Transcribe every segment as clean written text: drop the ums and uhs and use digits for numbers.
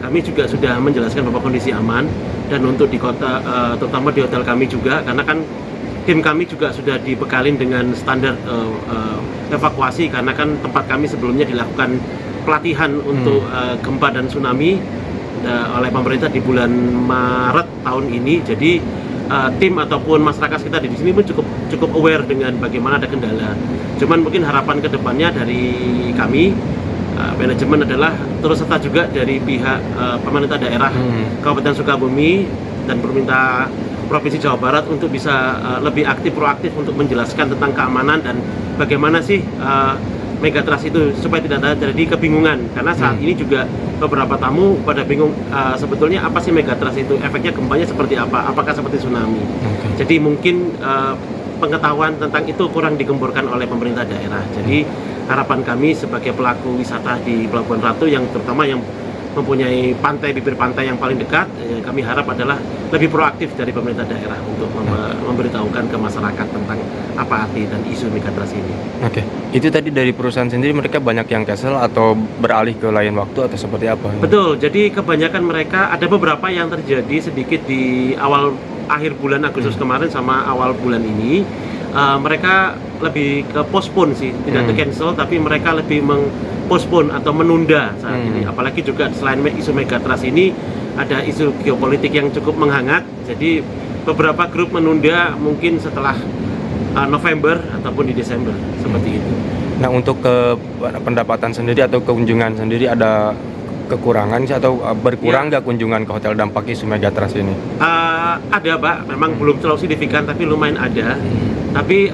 kami juga sudah menjelaskan bahwa kondisi aman, dan untuk di kota, terutama di hotel kami juga, karena kan tim kami juga sudah dibekalin dengan standar evakuasi, karena kan tempat kami sebelumnya dilakukan pelatihan untuk gempa dan tsunami oleh pemerintah di bulan Maret tahun ini. Jadi tim ataupun masyarakat kita di sini pun cukup aware dengan bagaimana ada kendala. Cuman mungkin harapan kedepannya dari kami manajemen adalah terus serta juga dari pihak pemerintah daerah Kabupaten Sukabumi dan pemerintah Provinsi Jawa Barat untuk bisa lebih proaktif untuk menjelaskan tentang keamanan dan bagaimana sih megatrust itu, supaya tidak terjadi kebingungan, karena saat ini juga beberapa tamu pada bingung sebetulnya apa sih megatrust itu, efeknya gempanya seperti apa, apakah seperti tsunami. Jadi mungkin pengetahuan tentang itu kurang digemborkan oleh pemerintah daerah. Jadi harapan kami sebagai pelaku wisata di Pelabuhan Ratu, yang terutama yang mempunyai bibir pantai yang paling dekat, kami harap adalah lebih proaktif dari pemerintah daerah untuk memberitahukan ke masyarakat tentang apa arti dan isu megatrust ini. Oke, itu tadi dari perusahaan sendiri mereka banyak yang cancel atau beralih ke lain waktu atau seperti apa? Betul, jadi kebanyakan mereka, ada beberapa yang terjadi sedikit di akhir bulan Agustus kemarin sama awal bulan ini. Mereka lebih ke postpone sih, tidak cancel, tapi mereka lebih postpone atau menunda saat ini. Apalagi juga selain isu megatrust ini ada isu geopolitik yang cukup menghangat. Jadi beberapa grup menunda mungkin setelah November ataupun di Desember, seperti itu. Nah, untuk pendapatan sendiri atau kunjungan sendiri ada kekurangan sih atau berkurang nggak kunjungan ke hotel dampak isu megatrust ini? Ada Pak, memang belum terlalu signifikan tapi lumayan ada. Tapi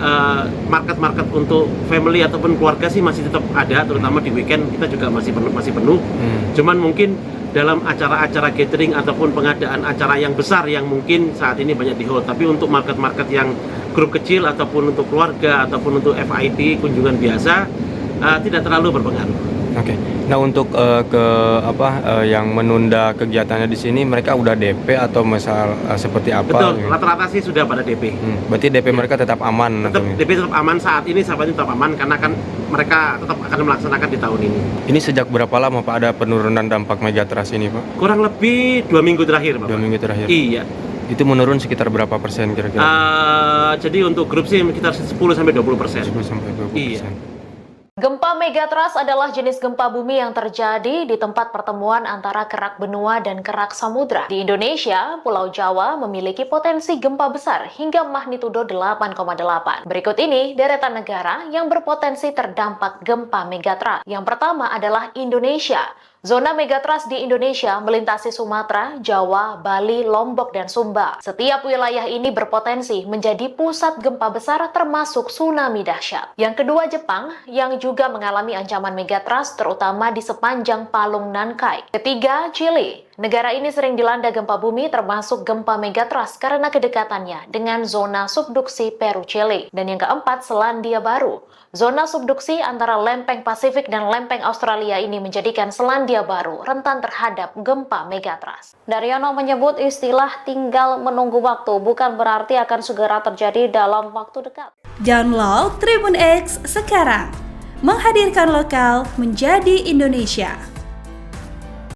market untuk family ataupun keluarga sih masih tetap ada, terutama di weekend kita juga masih penuh. Cuman mungkin dalam acara-acara gathering ataupun pengadaan acara yang besar yang mungkin saat ini banyak di hold. Tapi untuk market yang grup kecil ataupun untuk keluarga ataupun untuk FIT kunjungan biasa tidak terlalu berpengaruh. Oke. Nah, untuk yang menunda kegiatannya di sini mereka udah DP atau seperti apa? Betul, rata-rata sih sudah pada DP. Berarti DP mereka tetap aman? DP tetap aman saat ini tetap aman, karena kan mereka tetap akan melaksanakan di tahun ini. Ini sejak berapa lama Pak ada penurunan dampak megatrust ini Pak? Kurang lebih 2 minggu terakhir Pak. 2 minggu terakhir? Iya. Itu menurun sekitar berapa persen kira-kira? Jadi untuk grup sih sekitar 10-20%. 10-20%. Iya. Gempa megatrust adalah jenis gempa bumi yang terjadi di tempat pertemuan antara kerak benua dan kerak samudra. Di Indonesia, Pulau Jawa memiliki potensi gempa besar hingga magnitudo 8,8. Berikut ini deretan negara yang berpotensi terdampak gempa megatrust. Yang pertama adalah Indonesia. Zona megatrust di Indonesia melintasi Sumatera, Jawa, Bali, Lombok, dan Sumba. Setiap wilayah ini berpotensi menjadi pusat gempa besar termasuk tsunami dahsyat. Yang kedua, Jepang yang juga mengalami ancaman megatrust terutama di sepanjang Palung Nankai. Ketiga, Chili. Negara ini sering dilanda gempa bumi termasuk gempa megatrust karena kedekatannya dengan zona subduksi Peru-Chili. Dan yang keempat, Selandia Baru. Zona subduksi antara lempeng Pasifik dan lempeng Australia ini menjadikan Selandia Baru rentan terhadap gempa megatrust. Daryono menyebut istilah tinggal menunggu waktu bukan berarti akan segera terjadi dalam waktu dekat. Download Tribun X sekarang, menghadirkan lokal menjadi Indonesia.